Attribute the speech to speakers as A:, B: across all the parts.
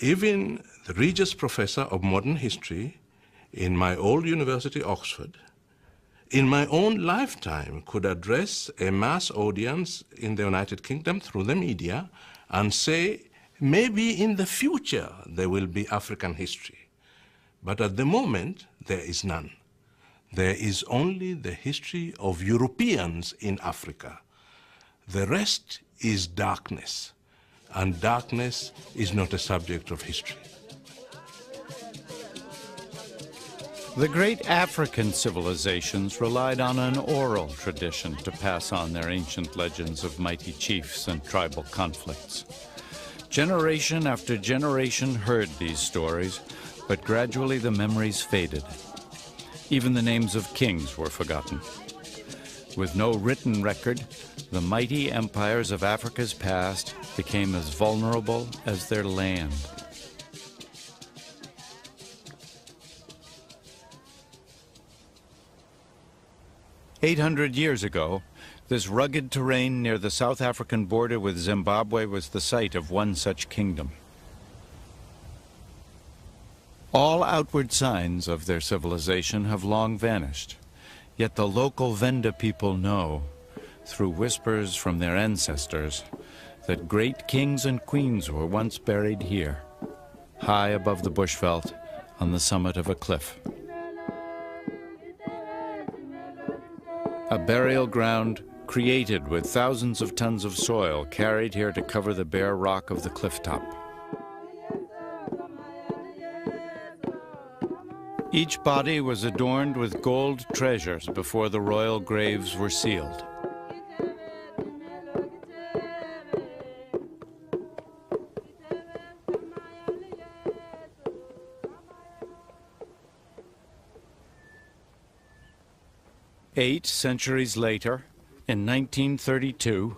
A: Even the Regius Professor of Modern History in my old university, Oxford, in my own lifetime could address a mass audience in the United Kingdom through the media and say, maybe in the future there will be African history. But at the moment, there is none. There is only the history of Europeans in Africa. The rest is darkness, and darkness is not a subject of history.
B: The great African civilizations relied on an oral tradition to pass on their ancient legends of mighty chiefs and tribal conflicts. Generation after generation heard these stories, but gradually the memories faded. Even the names of kings were forgotten. With no written record, the mighty empires of Africa's past became as vulnerable as their land. "800 years ago, this rugged terrain near the South African border with Zimbabwe was the site of one such kingdom. All outward signs of their civilization have long vanished, yet the local Venda people know, through whispers from their ancestors, that great kings and queens were once buried here, high above the bushveld on the summit of a cliff. A burial ground created with thousands of tons of soil carried here to cover the bare rock of the cliff top. Each body was adorned with gold treasures before the royal graves were sealed. Eight centuries later, in 1932,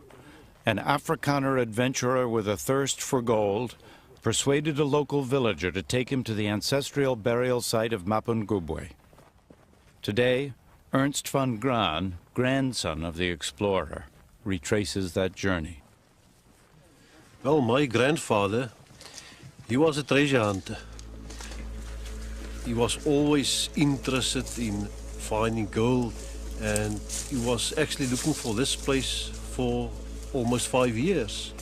B: an Afrikaner adventurer with a thirst for gold persuaded a local villager to take him to the ancestral burial site of Mapungubwe. Today, Ernst van Graan, grandson of the explorer, retraces that journey.
C: Well, my grandfather, he was a treasure hunter. He was always interested in finding gold, and he was actually looking for this place for almost 5 years.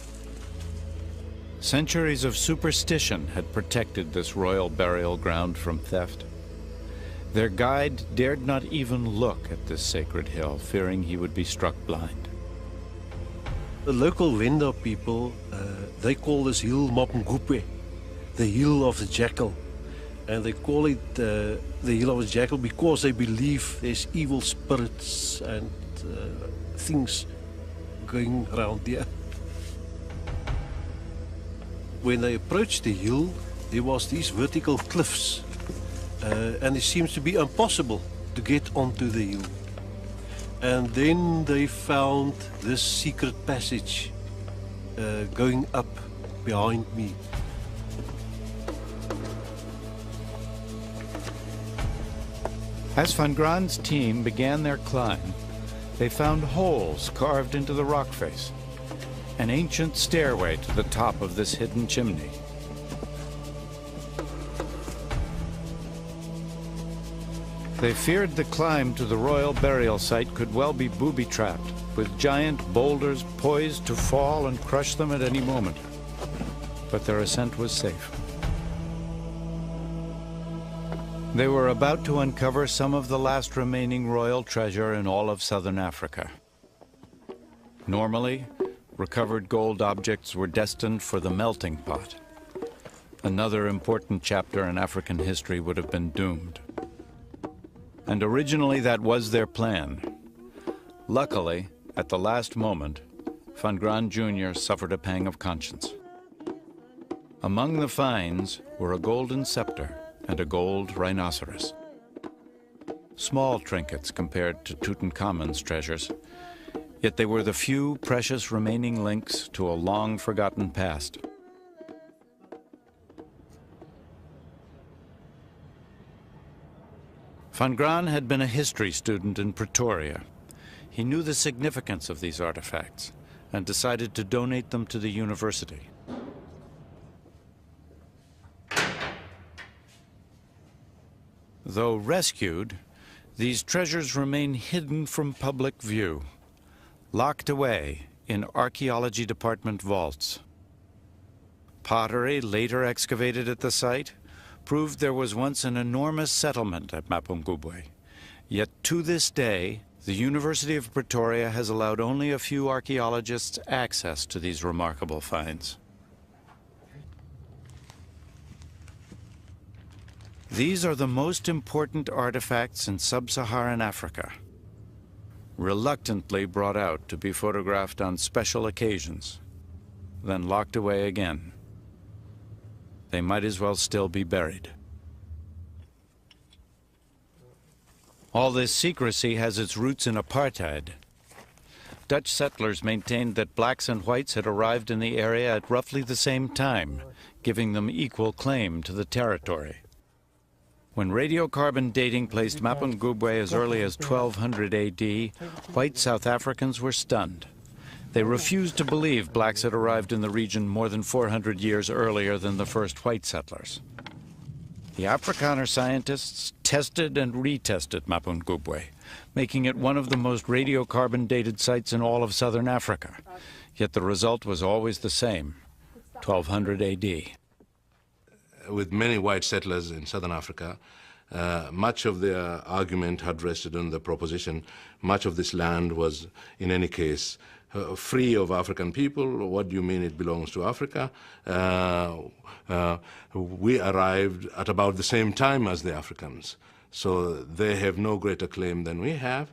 B: Centuries of superstition had protected this royal burial ground from theft. Their guide dared not even look at this sacred hill, fearing he would be struck blind.
C: The local Venda people, they call this hill Mapungubwe, the hill of the jackal. And they call it the hill of the jackal because they believe there's evil spirits and things going around there. When they approached the hill, there was these vertical cliffs, and it seems to be impossible to get onto the hill. And then they found this secret passage going up behind me.
B: As Van Graan's team began their climb, they found holes carved into the rock face, an ancient stairway to the top of this hidden chimney. They feared the climb to the royal burial site could well be booby-trapped, with giant boulders poised to fall and crush them at any moment. But their ascent was safe. They were about to uncover some of the last remaining royal treasure in all of southern Africa. Normally, recovered gold objects were destined for the melting pot. Another important chapter in African history would have been doomed. And originally that was their plan. Luckily, at the last moment, Van Graan Jr. suffered a pang of conscience. Among the finds were a golden scepter and a gold rhinoceros. Small trinkets compared to Tutankhamun's treasures, yet they were the few precious remaining links to a long-forgotten past. Van Graan had been a history student in Pretoria. He knew the significance of these artifacts and decided to donate them to the university. Though rescued, these treasures remain hidden from public view, locked away in archaeology department vaults. Pottery later excavated at the site proved there was once an enormous settlement at Mapungubwe. Yet to this day, the University of Pretoria has allowed only a few archaeologists access to these remarkable finds. These are the most important artifacts in sub-Saharan Africa, reluctantly brought out to be photographed on special occasions, then locked away again. They might as well still be buried. All this secrecy has its roots in apartheid. Dutch settlers maintained that blacks and whites had arrived in the area at roughly the same time, giving them equal claim to the territory. When radiocarbon dating placed Mapungubwe as early as 1200 AD, white South Africans were stunned. They refused to believe blacks had arrived in the region more than 400 years earlier than the first white settlers. The Afrikaner scientists tested and retested Mapungubwe, making it one of the most radiocarbon-dated sites in all of southern Africa. Yet the result was always the same, 1200 AD.
A: With many white settlers in southern Africa, much of their argument had rested on the proposition much of this land was, in any case, free of African people. What do you mean it belongs to Africa? We arrived at about the same time as the Africans, so they have no greater claim than we have,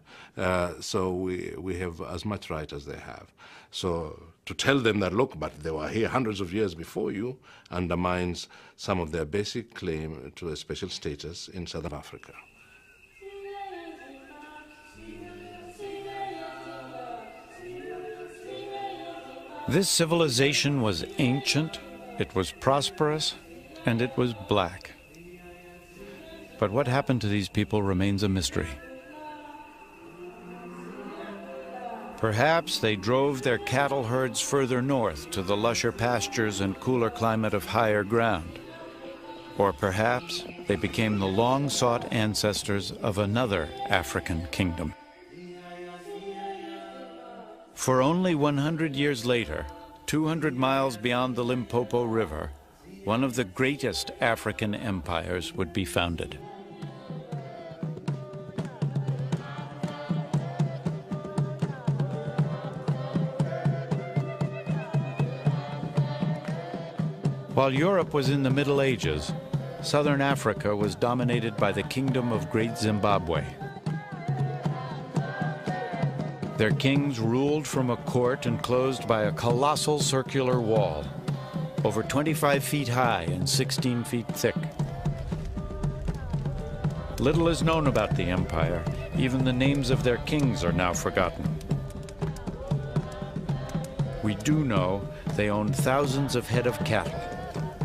A: so we have as much right as they have. So to tell them that, look, but they were here hundreds of years before you, undermines some of their basic claim to a special status in southern Africa.
B: This civilization was ancient, it was prosperous, and it was black. But what happened to these people remains a mystery. Perhaps they drove their cattle herds further north to the lusher pastures and cooler climate of higher ground. Or perhaps they became the long-sought ancestors of another African kingdom. For only 100 years later, 200 miles beyond the Limpopo River, one of the greatest African empires would be founded. While Europe was in the Middle Ages, southern Africa was dominated by the Kingdom of Great Zimbabwe. Their kings ruled from a court enclosed by a colossal circular wall, over 25 feet high and 16 feet thick. Little is known about the empire. Even the names of their kings are now forgotten. We do know they owned thousands of head of cattle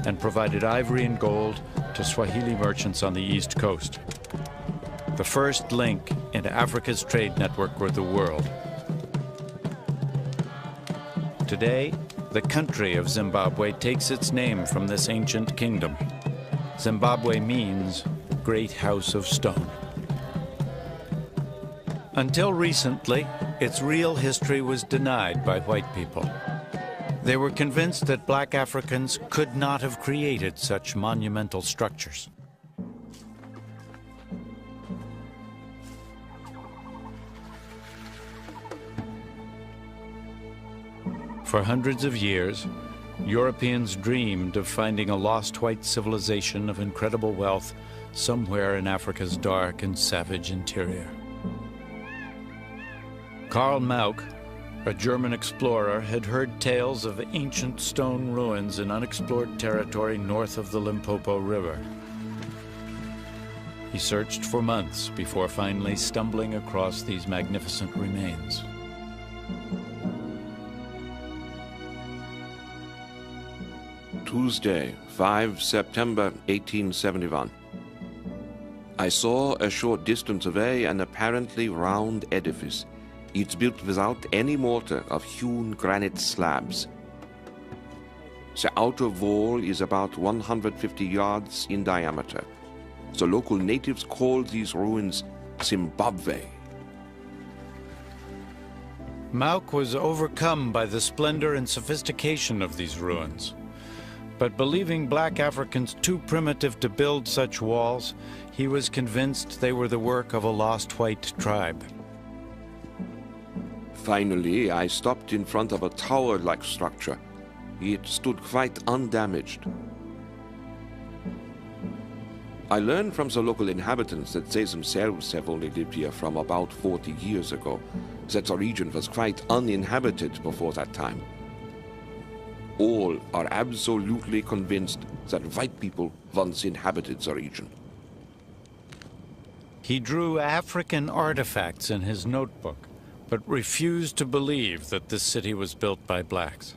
B: and provided ivory and gold to Swahili merchants on the East Coast, the first link into Africa's trade network with the world. Today, the country of Zimbabwe takes its name from this ancient kingdom. Zimbabwe means Great House of Stone. Until recently, its real history was denied by white people. They were convinced that black Africans could not have created such monumental structures. For hundreds of years, Europeans dreamed of finding a lost white civilization of incredible wealth somewhere in Africa's dark and savage interior. Karl Mauck, a German explorer, had heard tales of ancient stone ruins in unexplored territory north of the Limpopo River. He searched for months before finally stumbling across these magnificent remains.
D: Tuesday, 5 September 1871. I saw a short distance away an apparently round edifice. It's built without any mortar of hewn granite slabs. The outer wall is about 150 yards in diameter, The local natives call these ruins Zimbabwe.
B: Mauk was overcome by the splendor and sophistication of these ruins. But believing black Africans too primitive to build such walls, he was convinced they were the work of a lost white tribe.
D: Finally, I stopped in front of a tower-like structure. It stood quite undamaged. I learned from the local inhabitants that they themselves have only lived here from about 40 years ago, that the region was quite uninhabited before that time. All are absolutely convinced that white people once inhabited the region.
B: He drew African artifacts in his notebook, but refused to believe that this city was built by blacks.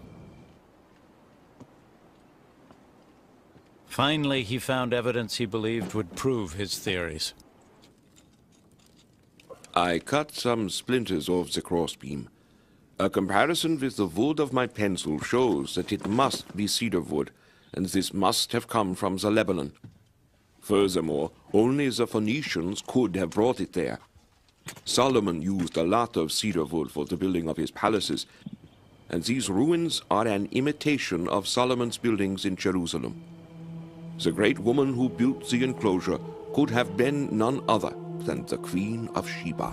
B: Finally, he found evidence he believed would prove his theories.
D: I cut some splinters off the crossbeam. A comparison with the wood of my pencil shows that it must be cedar wood, and this must have come from the Lebanon. Furthermore, only the Phoenicians could have brought it there. Solomon used a lot of cedar wood for the building of his palaces, and these ruins are an imitation of Solomon's buildings in Jerusalem. The great woman who built the enclosure could have been none other than the Queen of Sheba.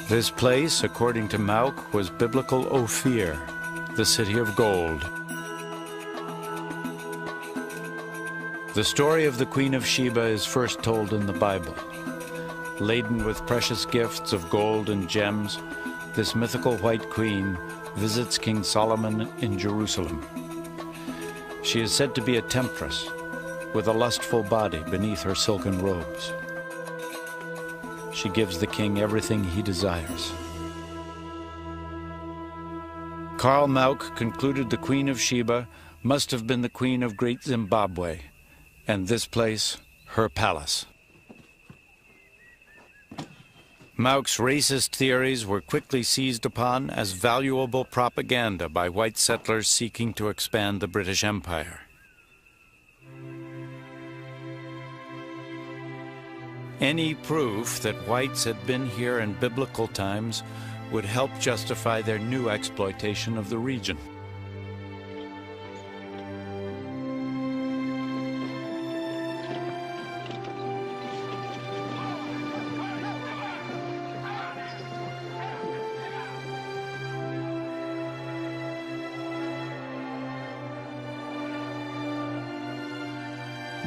B: This place, according to Mauk, was biblical Ophir, the city of gold. The story of the Queen of Sheba is first told in the Bible. Laden with precious gifts of gold and gems, this mythical white queen visits King Solomon in Jerusalem. She is said to be a temptress, with a lustful body beneath her silken robes. She gives the king everything he desires. Karl Mauk concluded the Queen of Sheba must have been the Queen of Great Zimbabwe, and this place, her palace. Mauk's racist theories were quickly seized upon as valuable propaganda by white settlers seeking to expand the British Empire. Any proof that whites had been here in biblical times would help justify their new exploitation of the region.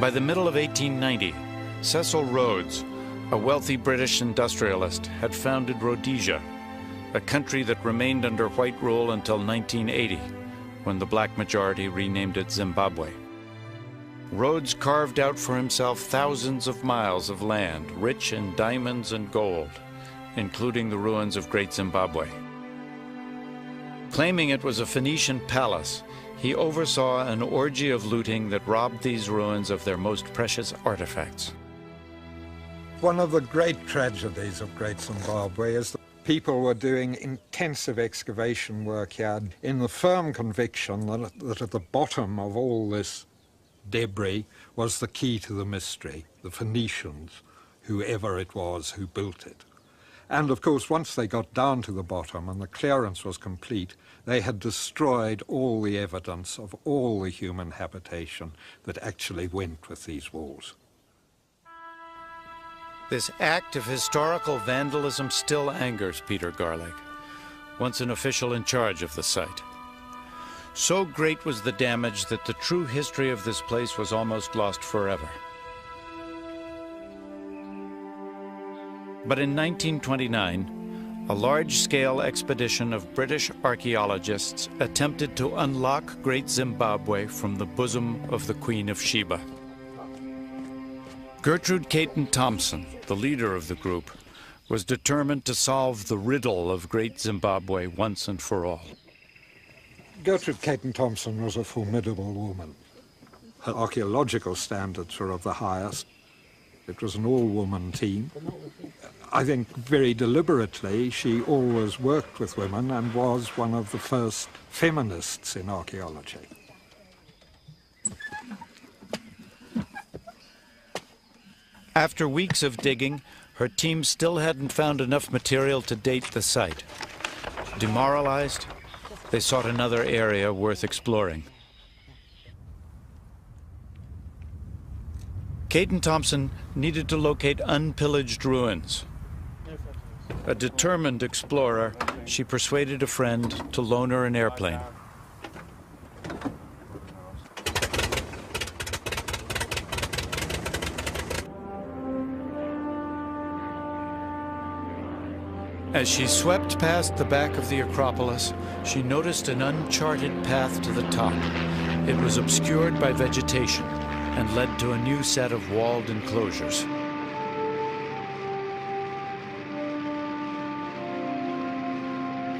B: By the middle of 1890, Cecil Rhodes, a wealthy British industrialist, had founded Rhodesia, a country that remained under white rule until 1980, when the black majority renamed it Zimbabwe. Rhodes carved out for himself thousands of miles of land, rich in diamonds and gold, including the ruins of Great Zimbabwe. Claiming it was a Phoenician palace, he oversaw an orgy of looting that robbed these ruins of their most precious artifacts.
E: One of the great tragedies of Great Zimbabwe is that people were doing intensive excavation work here in the firm conviction that at the bottom of all this debris was the key to the mystery, the Phoenicians, whoever it was who built it. And of course, once they got down to the bottom and the clearance was complete, they had destroyed all the evidence of all the human habitation that actually went with these walls.
B: This act of historical vandalism still angers Peter Garleg, once an official in charge of the site. So great was the damage that the true history of this place was almost lost forever. But in 1929, a large-scale expedition of British archaeologists attempted to unlock Great Zimbabwe from the bosom of the Queen of Sheba. Gertrude Caton Thompson, the leader of the group, was determined to solve the riddle of Great Zimbabwe once and for all.
E: Gertrude Caton Thompson was a formidable woman. Her archaeological standards were of the highest. It was an all-woman team. I think very deliberately she always worked with women and was one of the first feminists in archaeology.
B: After weeks of digging, her team still hadn't found enough material to date the site. Demoralized, they sought another area worth exploring. Caton Thompson needed to locate unpillaged ruins. A determined explorer, she persuaded a friend to loan her an airplane. As she swept past the back of the Acropolis, she noticed an uncharted path to the top. It was obscured by vegetation and led to a new set of walled enclosures.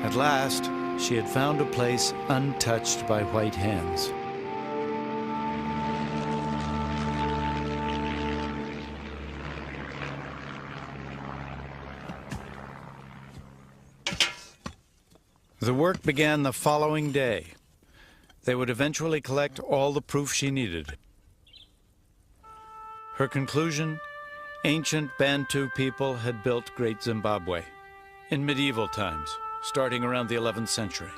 B: At last, she had found a place untouched by white hands. The work began the following day. They would eventually collect all the proof she needed. Her conclusion: ancient Bantu people had built Great Zimbabwe in medieval times, starting around the 11th century.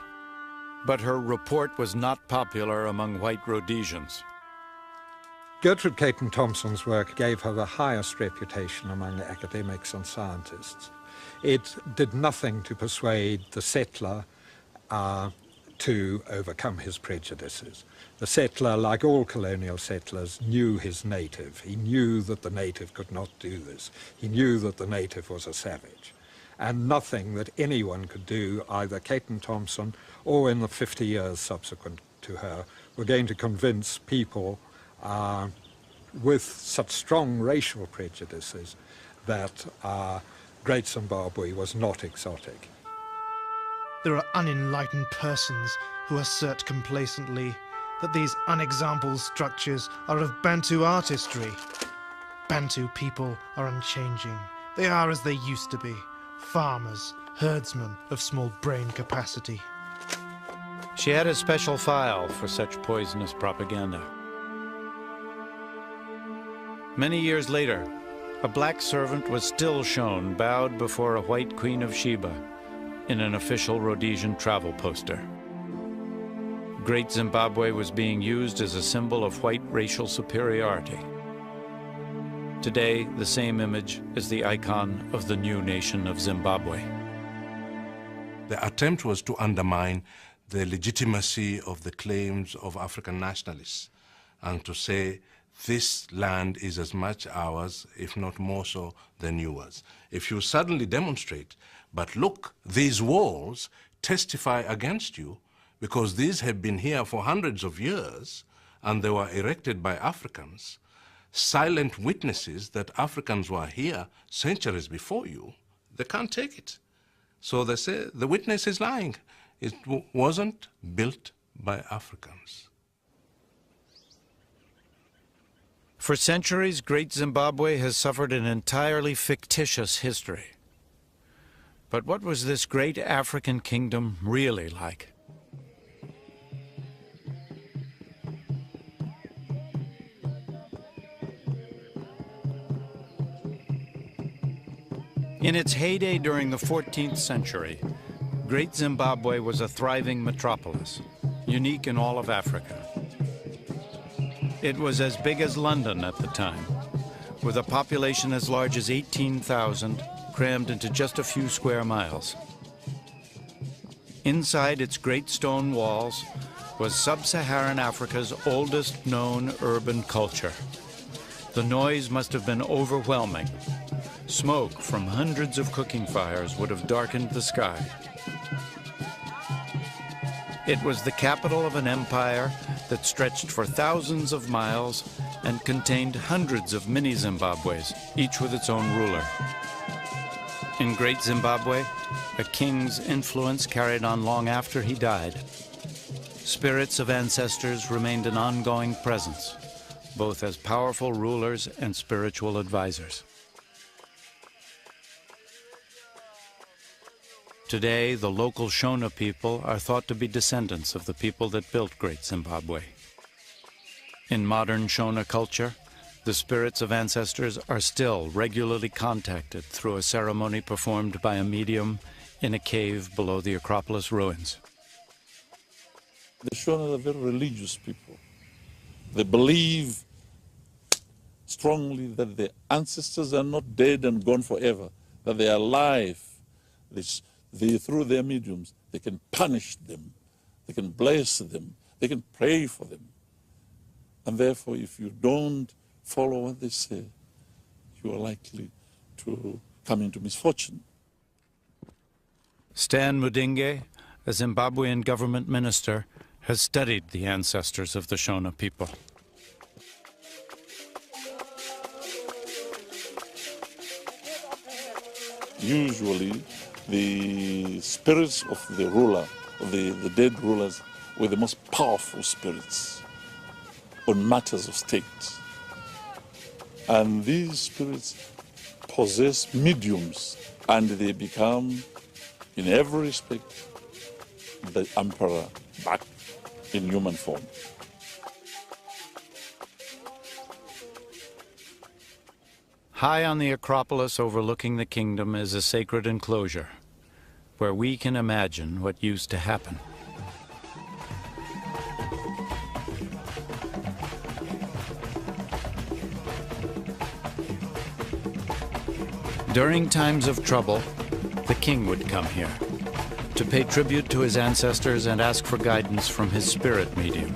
B: But her report was not popular among white Rhodesians.
E: Gertrude Caton Thompson's work gave her the highest reputation among academics and scientists. It did nothing to persuade the settler to overcome his prejudices. The settler, like all colonial settlers, knew his native. He knew that the native could not do this. He knew that the native was a savage. And nothing that anyone could do, either Caton Thompson or in the 50 years subsequent to her, were going to convince people with such strong racial prejudices that Great Zimbabwe was not exotic.
F: There are unenlightened persons who assert complacently that these unexampled structures are of Bantu artistry. Bantu people are unchanging. They are as they used to be, farmers, herdsmen of small brain capacity.
B: She had a special file for such poisonous propaganda. Many years later, a black servant was still shown bowed before a white Queen of Sheba in an official Rhodesian travel poster. Great Zimbabwe was being used as a symbol of white racial superiority. Today, the same image is the icon of the new nation of Zimbabwe.
A: The attempt was to undermine the legitimacy of the claims of African nationalists and to say this land is as much ours, if not more so, than yours. If you suddenly demonstrate, but look, these walls testify against you because these have been here for hundreds of years and they were erected by Africans, silent witnesses that Africans were here centuries before you, they can't take it. So they say the witness is lying. It wasn't built by Africans.
B: For centuries, Great Zimbabwe has suffered an entirely fictitious history. But what was this great African kingdom really like? In its heyday during the 14th century, Great Zimbabwe was a thriving metropolis, unique in all of Africa. It was as big as London at the time, with a population as large as 18,000 crammed into just a few square miles. Inside its great stone walls was sub-Saharan Africa's oldest known urban culture. The noise must have been overwhelming. Smoke from hundreds of cooking fires would have darkened the sky. It was the capital of an empire that stretched for thousands of miles and contained hundreds of mini-Zimbabwes, each with its own ruler. In Great Zimbabwe, a king's influence carried on long after he died. Spirits of ancestors remained an ongoing presence, both as powerful rulers and spiritual advisors. Today, the local Shona people are thought to be descendants of the people that built Great Zimbabwe. In modern Shona culture, The spirits of ancestors are still regularly contacted through a ceremony performed by a medium in a cave below the Acropolis ruins.
G: The Shona are very religious people. They believe strongly that their ancestors are not dead and gone forever, that they are alive. Through their mediums, they can punish them, they can bless them, they can pray for them. And therefore, if you don't follow what they say, you are likely to come into misfortune.
B: Stan Mudinge, a Zimbabwean government minister, has studied the ancestors of the Shona people.
G: Usually, the spirits of the ruler, of the dead rulers, were the most powerful spirits on matters of state. And these spirits possess mediums, and they become, in every respect, the emperor back in human form.
B: High on the Acropolis overlooking the kingdom is a sacred enclosure where we can imagine what used to happen. During times of trouble, the king would come here to pay tribute to his ancestors and ask for guidance from his spirit medium.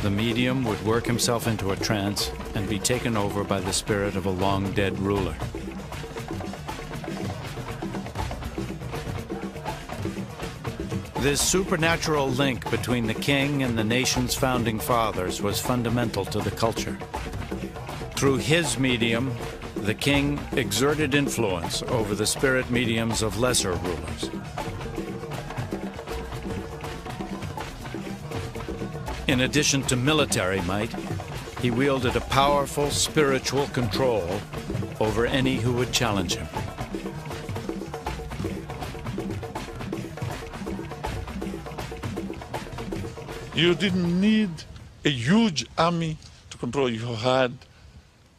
B: The medium would work himself into a trance and be taken over by the spirit of a long-dead ruler. This supernatural link between the king and the nation's founding fathers was fundamental to the culture. Through his medium, the king exerted influence over the spirit mediums of lesser rulers. In addition to military might, he wielded a powerful spiritual control over any who would challenge him.
G: You didn't need a huge army to control. You had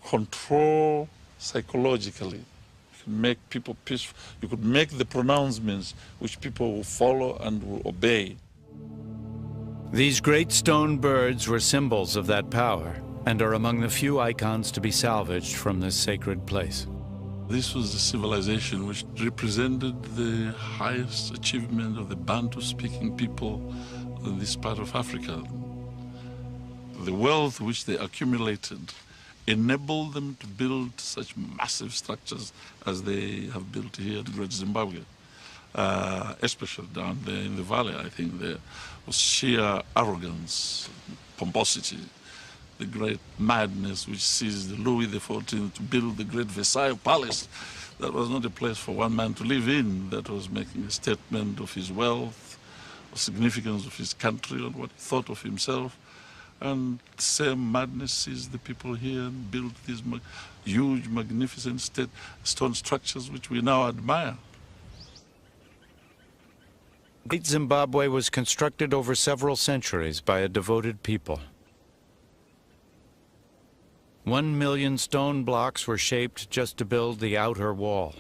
G: control psychologically. You could make people peaceful. You could make the pronouncements which people will follow and will obey.
B: These great stone birds were symbols of that power and are among the few icons to be salvaged from this sacred place.
G: This was the civilization which represented the highest achievement of the Bantu-speaking people in this part of Africa. The wealth which they accumulated enabled them to build such massive structures as they have built here in Great Zimbabwe. Especially down there in the valley, I think there was sheer arrogance, pomposity, the great madness which seized Louis XIV to build the great Versailles Palace. That was not a place for one man to live in. That was making a statement of his wealth, of significance of his country, and what he thought of himself. And the same madness seized the people here and built these huge, magnificent stone structures which we now admire.
B: Great Zimbabwe was constructed over several centuries by a devoted people. 1 million stone blocks were shaped just to build the outer wall.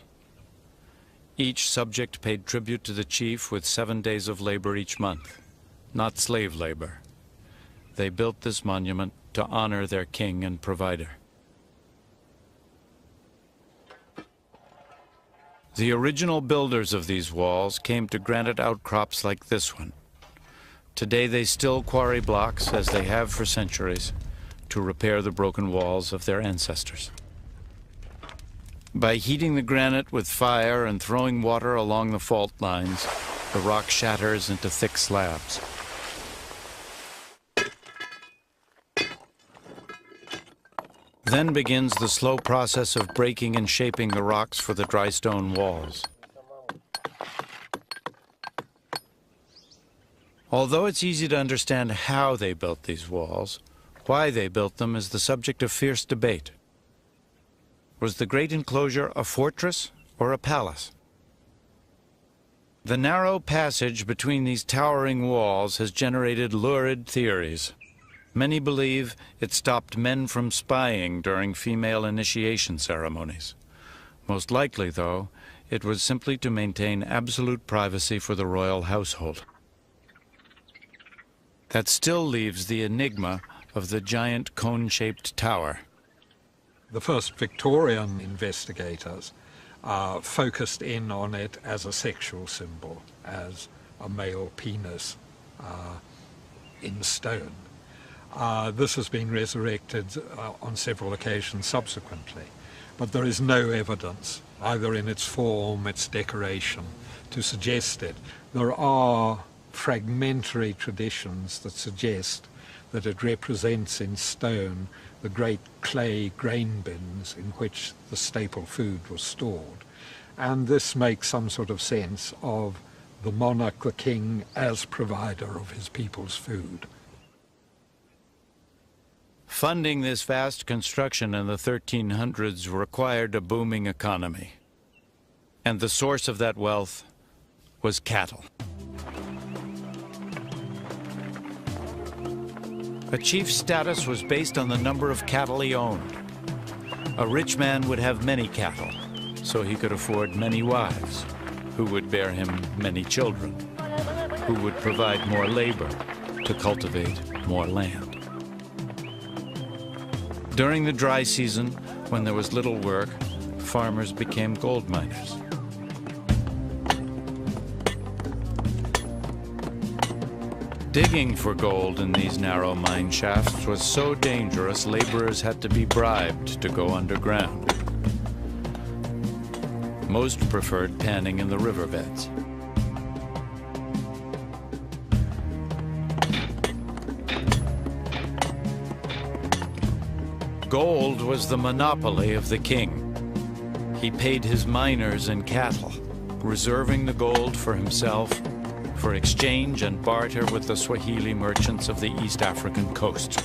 B: Each subject paid tribute to the chief with 7 days of labor each month, not slave labor. They built this monument to honor their king and provider. The original builders of these walls came to granite outcrops like this one. Today they still quarry blocks, as they have for centuries, to repair the broken walls of their ancestors. By heating the granite with fire and throwing water along the fault lines, the rock shatters into thick slabs. Then begins the slow process of breaking and shaping the rocks for the dry stone walls. Although it's easy to understand how they built these walls, why they built them is the subject of fierce debate. Was the great enclosure a fortress or a palace? The narrow passage between these towering walls has generated lurid theories. Many believe it stopped men from spying during female initiation ceremonies. Most likely, though, it was simply to maintain absolute privacy for the royal household. That still leaves the enigma of the giant cone-shaped tower.
E: The first Victorian investigators focused in on it as a sexual symbol, as a male penis in stone. This has been resurrected on several occasions subsequently, but there is no evidence, either in its form, its decoration, to suggest it. There are fragmentary traditions that suggest that it represents in stone the great clay grain bins in which the staple food was stored. And this makes some sort of sense of the monarch, the king, as provider of his people's food.
B: Funding this vast construction in the 1300s required a booming economy. And the source of that wealth was cattle. A chief's status was based on the number of cattle he owned. A rich man would have many cattle, so he could afford many wives, who would bear him many children, who would provide more labor to cultivate more land. During the dry season, when there was little work, farmers became gold miners. Digging for gold in these narrow mine shafts was so dangerous, laborers had to be bribed to go underground. Most preferred panning in the riverbeds. Gold was the monopoly of the king. He paid his miners in cattle, reserving the gold for himself for exchange and barter with the Swahili merchants of the East African coast.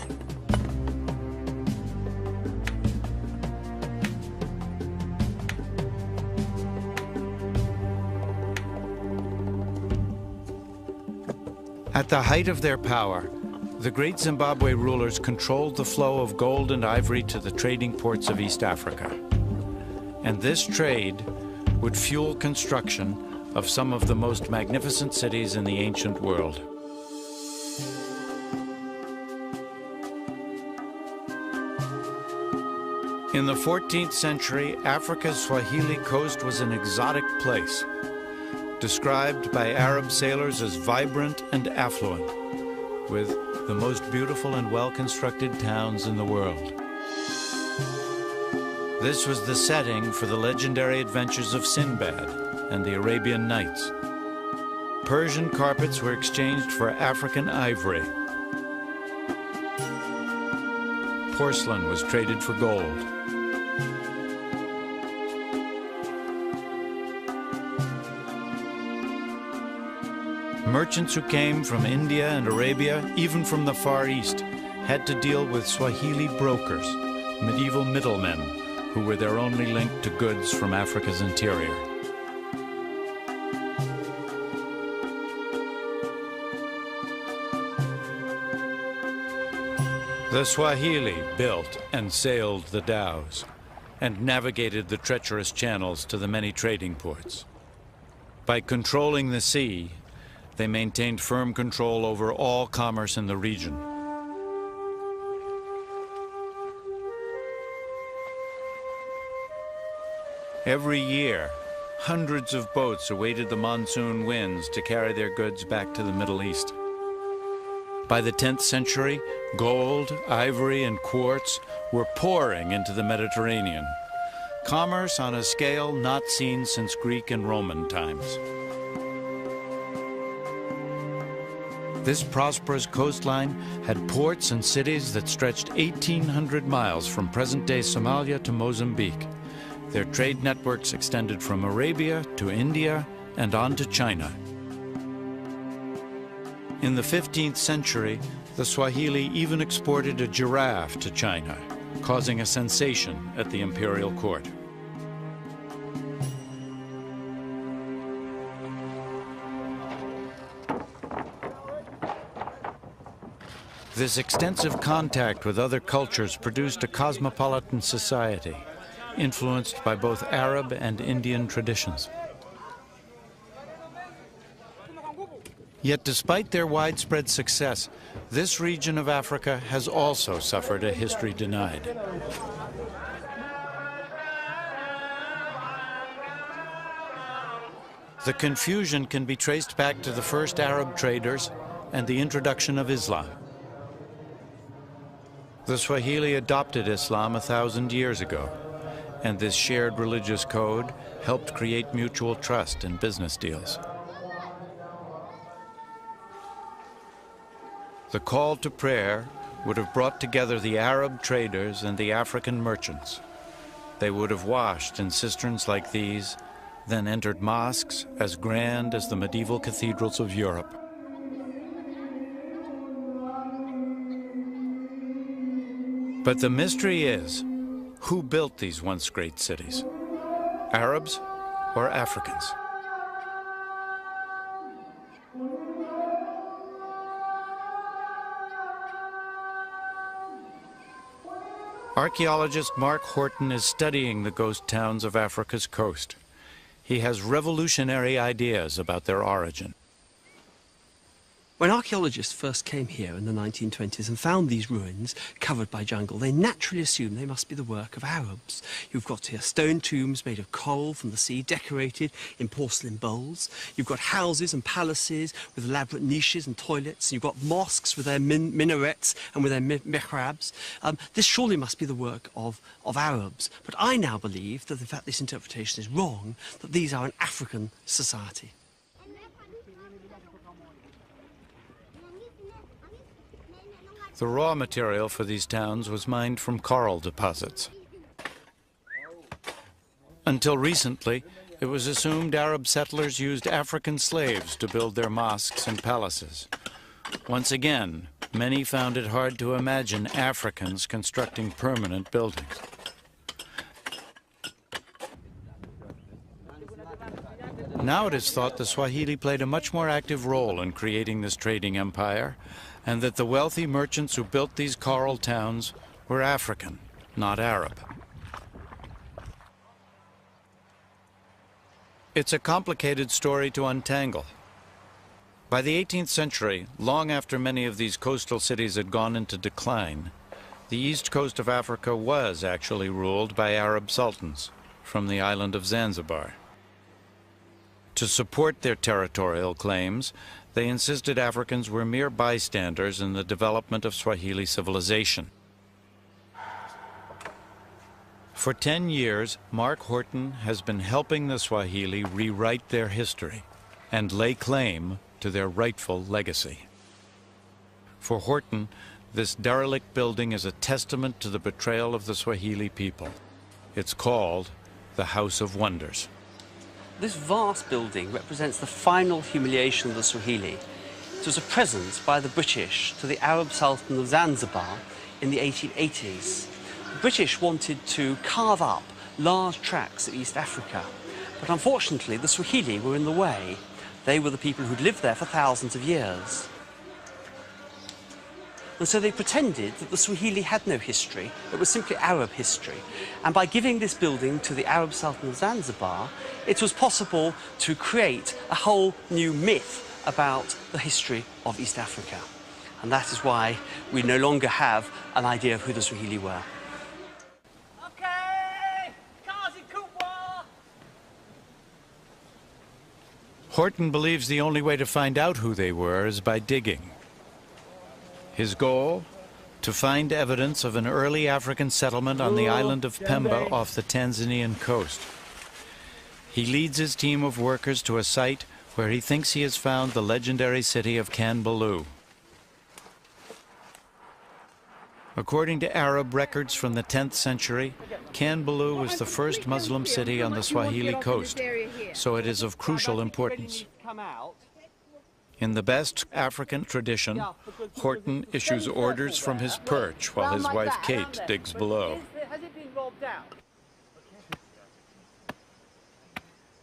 B: At the height of their power, the great Zimbabwe rulers controlled the flow of gold and ivory to the trading ports of East Africa. And this trade would fuel construction of some of the most magnificent cities in the ancient world. In the 14th century, Africa's Swahili coast was an exotic place, described by Arab sailors as vibrant and affluent, with the most beautiful and well-constructed towns in the world. This was the setting for the legendary adventures of Sinbad and the Arabian Nights. Persian carpets were exchanged for African ivory. Porcelain was traded for gold. Merchants who came from India and Arabia, even from the Far East, had to deal with Swahili brokers, medieval middlemen, who were their only link to goods from Africa's interior. The Swahili built and sailed the dhows and navigated the treacherous channels to the many trading ports. By controlling the sea, they maintained firm control over all commerce in the region. Every year, hundreds of boats awaited the monsoon winds to carry their goods back to the Middle East. By the 10th century, gold, ivory, and quartz were pouring into the Mediterranean. Commerce on a scale not seen since Greek and Roman times. This prosperous coastline had ports and cities that stretched 1,800 miles from present-day Somalia to Mozambique. Their trade networks extended from Arabia to India and on to China. In the 15th century, the Swahili even exported a giraffe to China, causing a sensation at the imperial court. This extensive contact with other cultures produced a cosmopolitan society, influenced by both Arab and Indian traditions. Yet despite their widespread success, this region of Africa has also suffered a history denied. The confusion can be traced back to the first Arab traders and the introduction of Islam. The Swahili adopted Islam 1,000 years ago, and this shared religious code helped create mutual trust in business deals. The call to prayer would have brought together the Arab traders and the African merchants. They would have washed in cisterns like these, then entered mosques as grand as the medieval cathedrals of Europe. But the mystery is, who built these once great cities? Arabs or Africans? Archaeologist Mark Horton is studying the ghost towns of Africa's coast. He has revolutionary ideas about their origin.
H: When archaeologists first came here in the 1920s and found these ruins covered by jungle, they naturally assumed they must be the work of Arabs. You've got here stone tombs made of coral from the sea, decorated in porcelain bowls. You've got houses and palaces with elaborate niches and toilets. You've got mosques with their minarets and with their mihrabs. This surely must be the work of Arabs. But I now believe that, in fact, this interpretation is wrong, that these are an African society.
B: The raw material for these towns was mined from coral deposits. Until recently, it was assumed Arab settlers used African slaves to build their mosques and palaces. Once again, many found it hard to imagine Africans constructing permanent buildings. Now it is thought the Swahili played a much more active role in creating this trading empire, and that the wealthy merchants who built these coral towns were African, not Arab. It's a complicated story to untangle. By the 18th century, long after many of these coastal cities had gone into decline, the east coast of Africa was actually ruled by Arab sultans from the island of Zanzibar. To support their territorial claims, they insisted Africans were mere bystanders in the development of Swahili civilization. For 10 years, Mark Horton has been helping the Swahili rewrite their history and lay claim to their rightful legacy. For Horton, this derelict building is a testament to the betrayal of the Swahili people. It's called the House of Wonders.
H: This vast building represents the final humiliation of the Swahili. It was a present by the British to the Arab Sultan of Zanzibar in the 1880s. The British wanted to carve up large tracts of East Africa, but unfortunately the Swahili were in the way. They were the people who'd lived there for thousands of years. And so they pretended that the Swahili had no history, it was simply Arab history. And by giving this building to the Arab Sultan of Zanzibar, it was possible to create a whole new myth about the history of East Africa. And that is why we no longer have an idea of who the Swahili were.
B: Horton believes the only way to find out who they were is by digging. His goal? To find evidence of an early African settlement on the island of Pemba off the Tanzanian coast. He leads his team of workers to a site where he thinks he has found the legendary city of Kanbalu. According to Arab records from the 10th century, Kanbalu was the first Muslim city on the Swahili coast, so it is of crucial importance. In the best African tradition, Horton issues orders from his perch while his wife Kate digs below.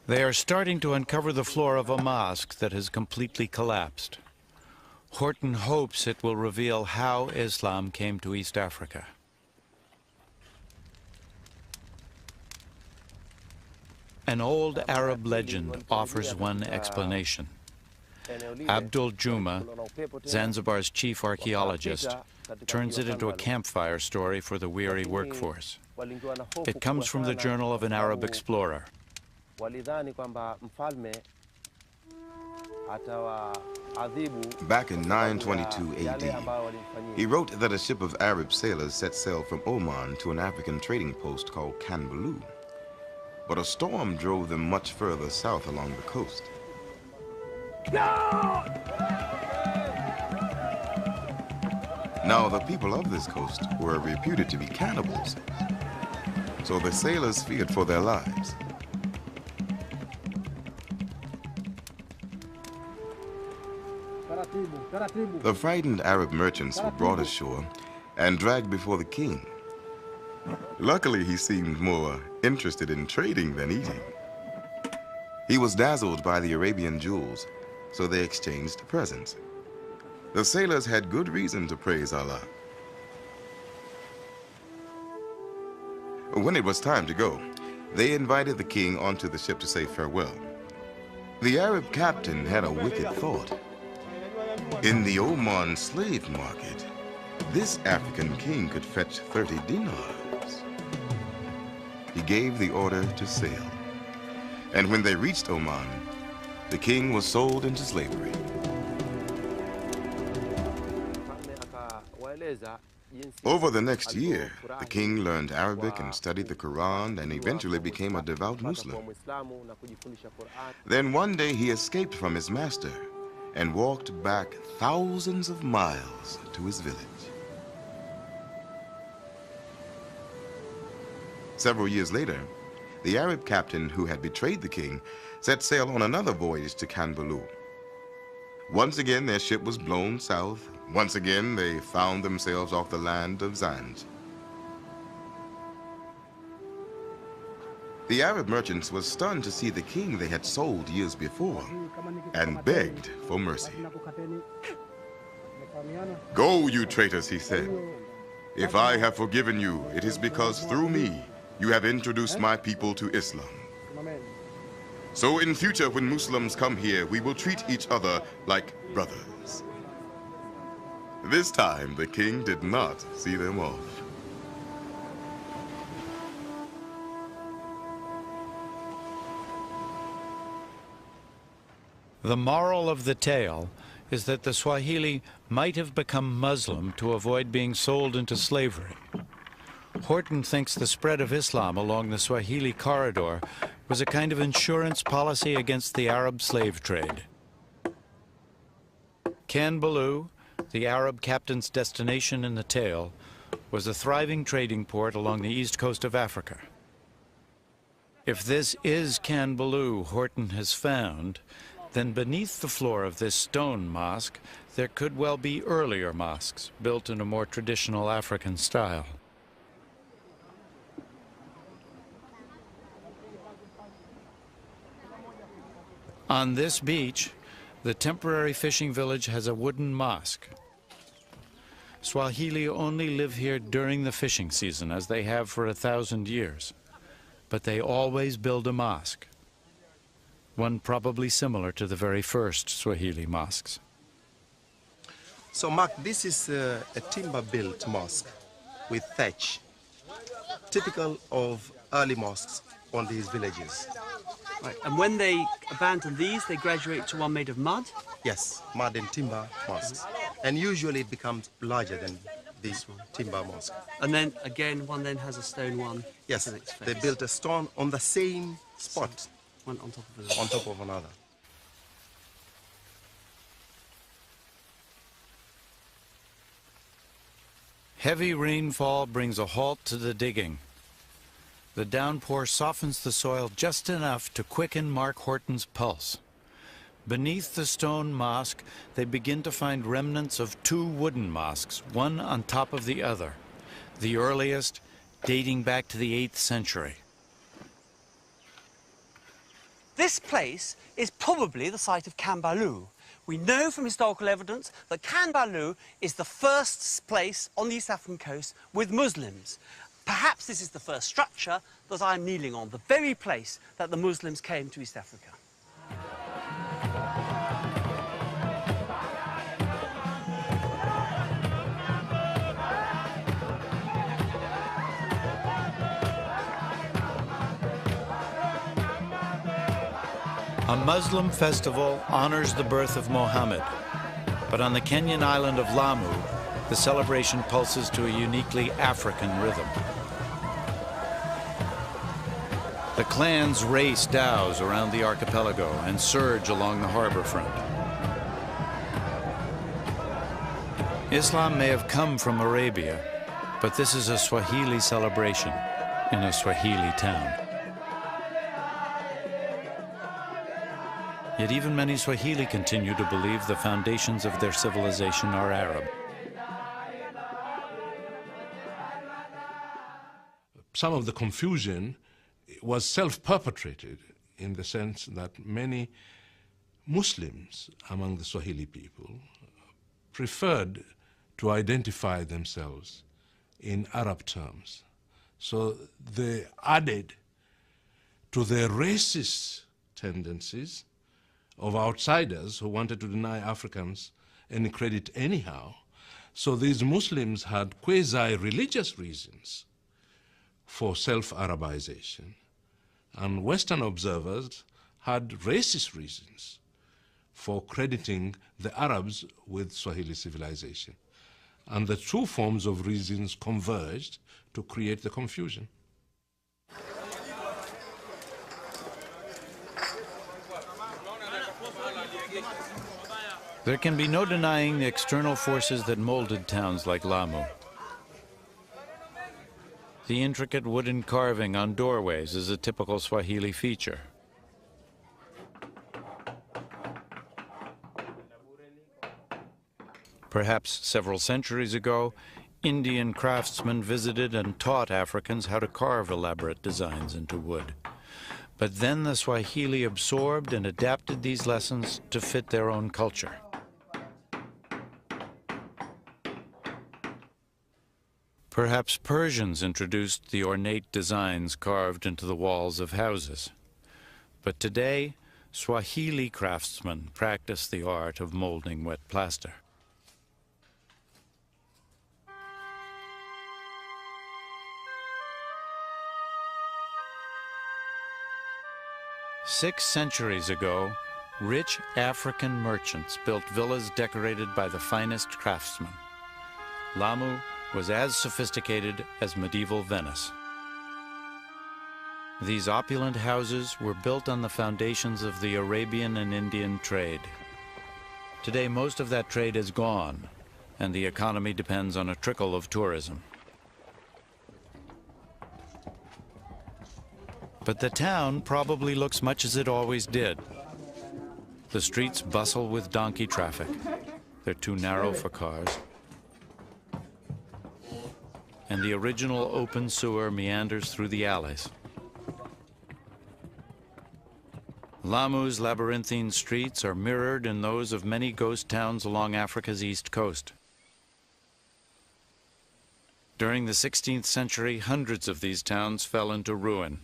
B: They are starting to uncover the floor of a mosque that has completely collapsed. Horton hopes it will reveal how Islam came to East Africa. An old Arab legend offers one explanation. Abdul Juma, Zanzibar's chief archaeologist, turns it into a campfire story for the weary workforce. It comes from the journal of an Arab explorer.
I: Back in 922 AD, he wrote that a ship of Arab sailors set sail from Oman to an African trading post called Kanbalu. But a storm drove them much further south along the coast. No! Now, the people of this coast were reputed to be cannibals, so the sailors feared for their lives. The frightened Arab merchants were brought ashore and dragged before the king. Luckily, he seemed more interested in trading than eating. He was dazzled by the Arabian jewels, so they exchanged presents. The sailors had good reason to praise Allah. When it was time to go, they invited the king onto the ship to say farewell. The Arab captain had a wicked thought. In the Oman slave market, this African king could fetch 30 dinars. He gave the order to sail. And when they reached Oman, the king was sold into slavery. Over the next year, the king learned Arabic and studied the Quran and eventually became a devout Muslim. Then one day he escaped from his master and walked back thousands of miles to his village. Several years later, the Arab captain who had betrayed the king set sail on another voyage to Kanbalu. Once again, their ship was blown south. Once again, they found themselves off the land of Zanj. The Arab merchants were stunned to see the king they had sold years before and begged for mercy. "Go, you traitors," he said. "If I have forgiven you, it is because through me you have introduced my people to Islam. So in future, when Muslims come here, we will treat each other like brothers." This time, the king did not see them off.
B: The moral of the tale is that the Swahili might have become Muslim to avoid being sold into slavery. Horton thinks the spread of Islam along the Swahili corridor was a kind of insurance policy against the Arab slave trade. Kanbalu, the Arab captain's destination in the tale, was a thriving trading port along the east coast of Africa. If this is Kanbalu Horton has found, then beneath the floor of this stone mosque, there could well be earlier mosques built in a more traditional African style. On this beach, the temporary fishing village has a wooden mosque. Swahili only live here during the fishing season, as they have for 1,000 years. But they always build a mosque, one probably similar to the very first Swahili mosques.
J: So, Mark, this is a timber-built mosque with thatch, typical of early mosques on these villages.
H: Right. And when they abandon these, they graduate to one made of mud?
J: Yes, mud and timber mosques. And usually it becomes larger than this timber mosque.
H: And then, again, one then has a stone one?
J: Yes, they built a stone on the same spot.
H: One on top of another.
J: On top of another.
B: Heavy rainfall brings a halt to the digging. The downpour softens the soil just enough to quicken Mark Horton's pulse. Beneath the stone mosque, they begin to find remnants of two wooden mosques, one on top of the other, the earliest dating back to the 8th century.
H: This place is probably the site of Kanbalu, We know from historical evidence that Kanbalu is the first place on the East African coast with Muslims. Perhaps this is the first structure that I'm kneeling on, the very place that the Muslims came to East Africa.
B: A Muslim festival honors the birth of Mohammed, but on the Kenyan island of Lamu, the celebration pulses to a uniquely African rhythm. The clans race dhows around the archipelago and surge along the harbor front. Islam may have come from Arabia, but this is a Swahili celebration in a Swahili town. Yet even many Swahili continue to believe the foundations of their civilization are Arab.
A: Some of the confusion was self-perpetrated in the sense that many Muslims among the Swahili people preferred to identify themselves in Arab terms. So they added to their racist tendencies of outsiders who wanted to deny Africans any credit anyhow. So these Muslims had quasi-religious reasons for self-Arabization. And Western observers had racist reasons for crediting the Arabs with Swahili civilization. And the two forms of reasons converged to create the confusion.
B: There can be no denying the external forces that molded towns like Lamu. The intricate wooden carving on doorways is a typical Swahili feature. Perhaps several centuries ago, Indian craftsmen visited and taught Africans how to carve elaborate designs into wood. But then the Swahili absorbed and adapted these lessons to fit their own culture. Perhaps Persians introduced the ornate designs carved into the walls of houses. But today, Swahili craftsmen practice the art of molding wet plaster. Six centuries ago, rich African merchants built villas decorated by the finest craftsmen. Lamu was as sophisticated as medieval Venice. These opulent houses were built on the foundations of the Arabian and Indian trade. Today, most of that trade is gone, and the economy depends on a trickle of tourism. But the town probably looks much as it always did. The streets bustle with donkey traffic. They're too narrow for cars. And the original open sewer meanders through the alleys. Lamu's labyrinthine streets are mirrored in those of many ghost towns along Africa's east coast. During the 16th century, hundreds of these towns fell into ruin.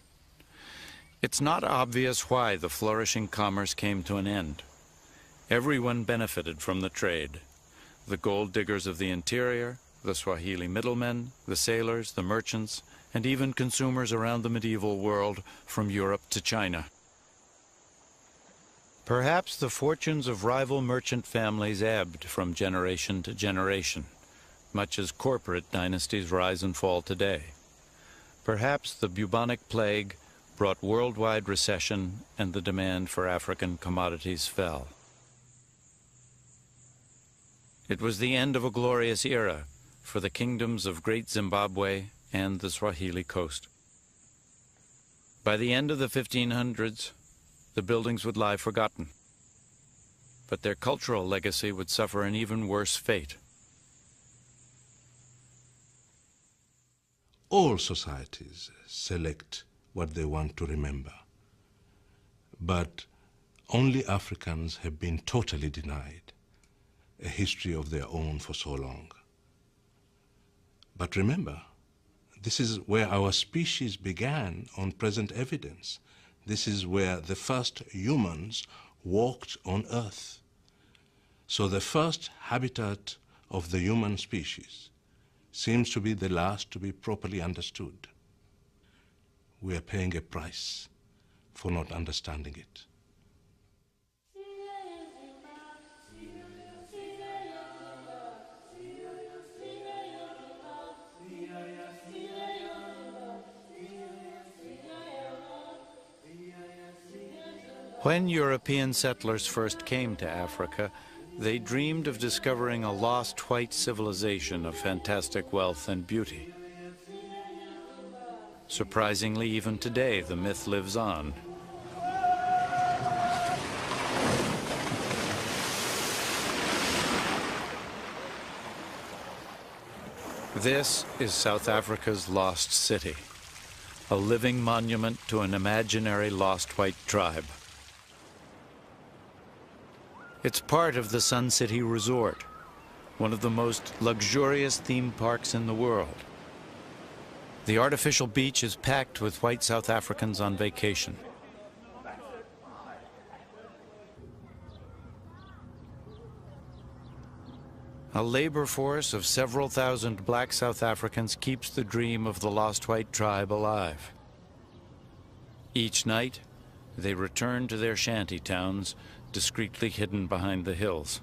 B: It's not obvious why the flourishing commerce came to an end. Everyone benefited from the trade. The gold diggers of the interior, the Swahili middlemen, the sailors, the merchants, and even consumers around the medieval world from Europe to China. Perhaps the fortunes of rival merchant families ebbed from generation to generation, much as corporate dynasties rise and fall today. Perhaps the bubonic plague brought worldwide recession and the demand for African commodities fell. It was the end of a glorious era for the kingdoms of Great Zimbabwe and the Swahili coast. By the end of the 1500s, the buildings would lie forgotten, but their cultural legacy would suffer an even worse fate.
A: All societies select what they want to remember, but Only Africans have been totally denied a history of their own for so long. But remember, this is where our species began on present evidence. This is where the first humans walked on Earth. So the first habitat of the human species seems to be the last to be properly understood. We are paying a price for not understanding it.
B: When European settlers first came to Africa, they dreamed of discovering a lost white civilization of fantastic wealth and beauty. Surprisingly, even today, the myth lives on. This is South Africa's lost city, a living monument to an imaginary lost white tribe. It's part of the Sun City Resort, one of the most luxurious theme parks in the world. The artificial beach is packed with white South Africans on vacation. A labor force of several thousand black South Africans keeps the dream of the lost white tribe alive. Each night, they return to their shanty towns, discreetly hidden behind the hills.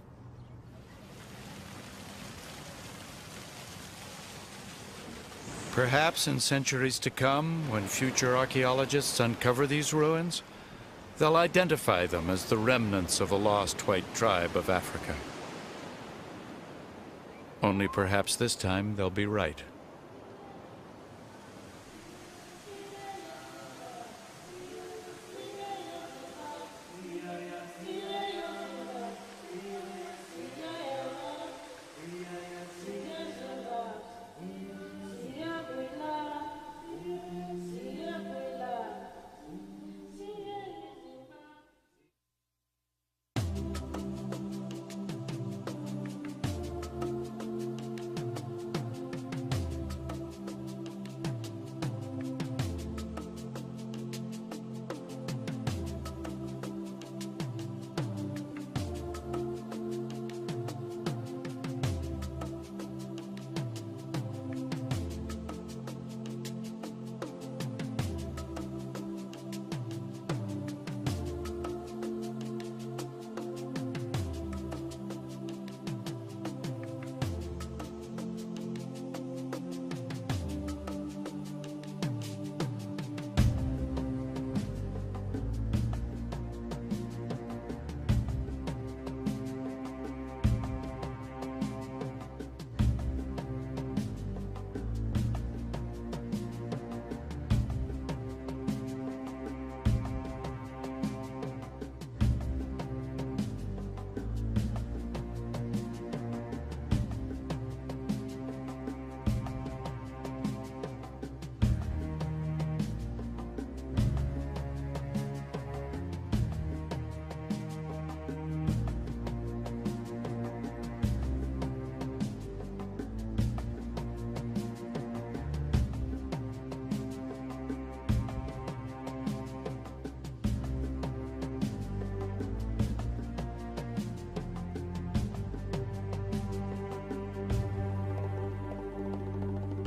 B: Perhaps in centuries to come, when future archaeologists uncover these ruins, they'll identify them as the remnants of a lost white tribe of Africa. Only perhaps this time they'll be right.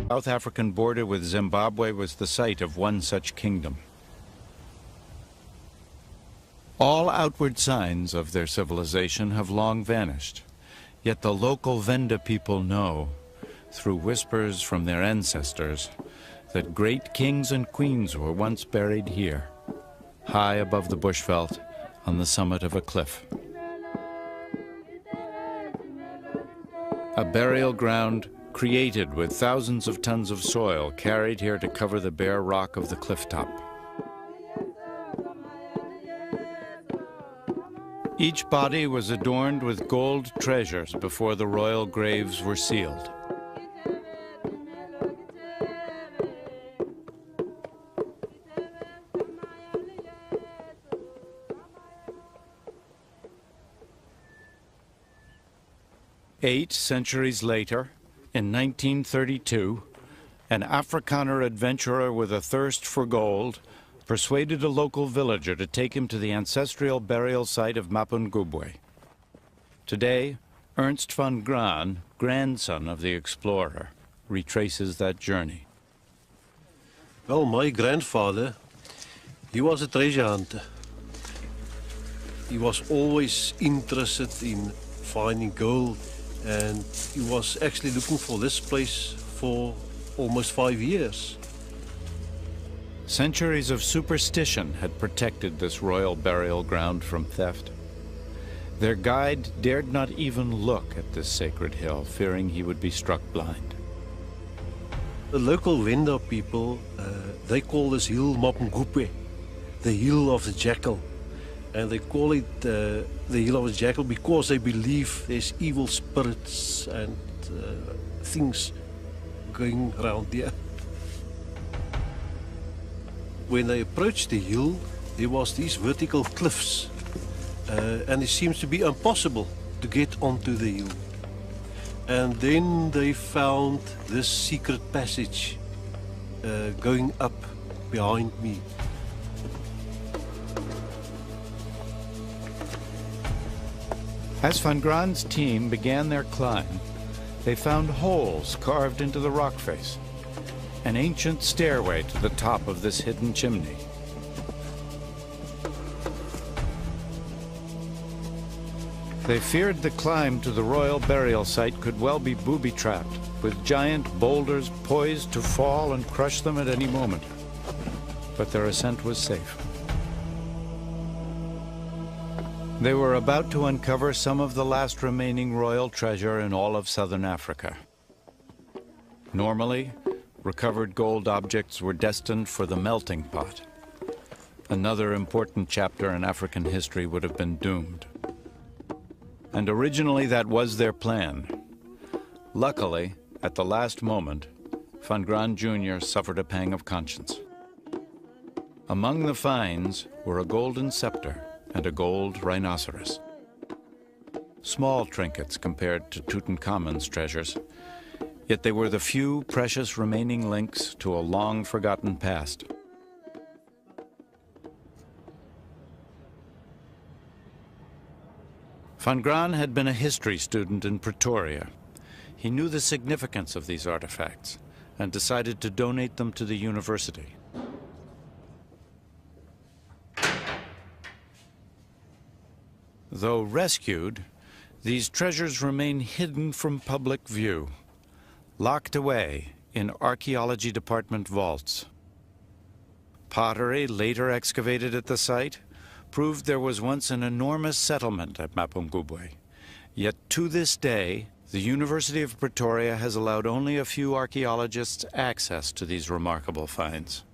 B: South African border with Zimbabwe was the site of one such kingdom. All outward signs of their civilization have long vanished, yet the local Venda people know, through whispers from their ancestors, that great kings and queens were once buried here, high above the bushveld on the summit of a cliff. A burial ground created with thousands of tons of soil carried here to cover the bare rock of the cliff top. Each body was adorned with gold treasures before the royal graves were sealed. 8 centuries later, in 1932, an Afrikaner adventurer with a thirst for gold persuaded a local villager to take him to the ancestral burial site of Mapungubwe. Today, Ernst van Graan, grandson of the explorer, retraces that journey.
C: Well, my grandfather, he was a treasure hunter. He was always interested in finding gold, and he was actually looking for this place for almost 5 years.
B: Centuries of superstition had protected this royal burial ground from theft. Their guide dared not even look at this sacred hill, fearing he would be struck blind.
C: The local Venda people, they call this hill Mapungubwe, the hill of the jackal. And they call it the hill of the jackal because they believe there's evil spirits and things going around there. When they approached the hill, there was these vertical cliffs, and it seems to be impossible to get onto the hill. And then they found this secret passage going up behind me.
B: As Van Graan's team began their climb, they found holes carved into the rock face, an ancient stairway to the top of this hidden chimney. They feared the climb to the royal burial site could well be booby-trapped, with giant boulders poised to fall and crush them at any moment. But their ascent was safe. They were about to uncover some of the last remaining royal treasure in all of southern Africa. Normally, recovered gold objects were destined for the melting pot. Another important chapter in African history would have been doomed. And originally that was their plan. Luckily, at the last moment, Van Graan Jr. suffered a pang of conscience. Among the finds were a golden scepter and a gold rhinoceros. Small trinkets compared to Tutankhamun's treasures, yet they were the few precious remaining links to a long-forgotten past. Van Graan had been a history student in Pretoria. He knew the significance of these artifacts and decided to donate them to the university. Though rescued, these treasures remain hidden from public view, locked away in archaeology department vaults. Pottery later excavated at the site proved there was once an enormous settlement at Mapungubwe. Yet to this day, the University of Pretoria has allowed only a few archaeologists access to these remarkable finds.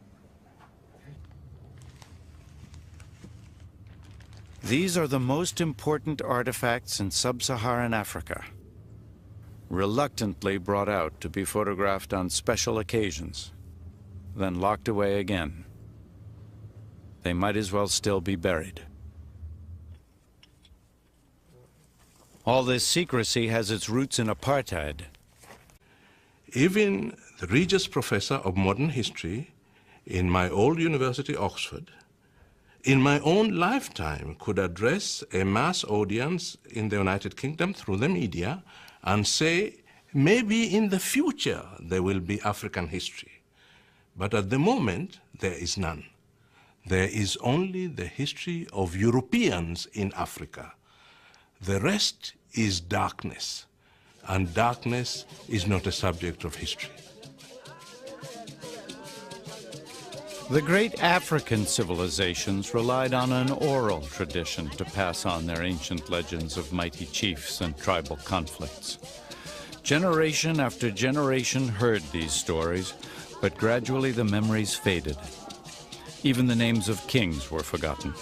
B: These are the most important artifacts in sub-Saharan Africa, reluctantly brought out to be photographed on special occasions, then locked away again. They might as well still be buried. All this secrecy has its roots in apartheid.
A: Even the Regius Professor of Modern History in my old university, Oxford, in my own lifetime could address a mass audience in the United Kingdom through the media and say, maybe in the future there will be African history. But at the moment, there is none. There is only the history of Europeans in Africa. The rest is darkness, and darkness is not a subject of history.
B: The great African civilizations relied on an oral tradition to pass on their ancient legends of mighty chiefs and tribal conflicts. Generation after generation heard these stories, but gradually the memories faded. Even the names of kings were forgotten.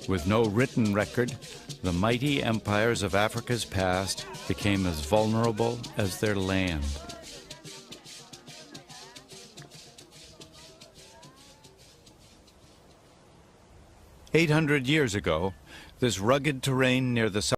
B: With no written record, the mighty empires of Africa's past became as vulnerable as their land. "800 years ago, this rugged terrain near the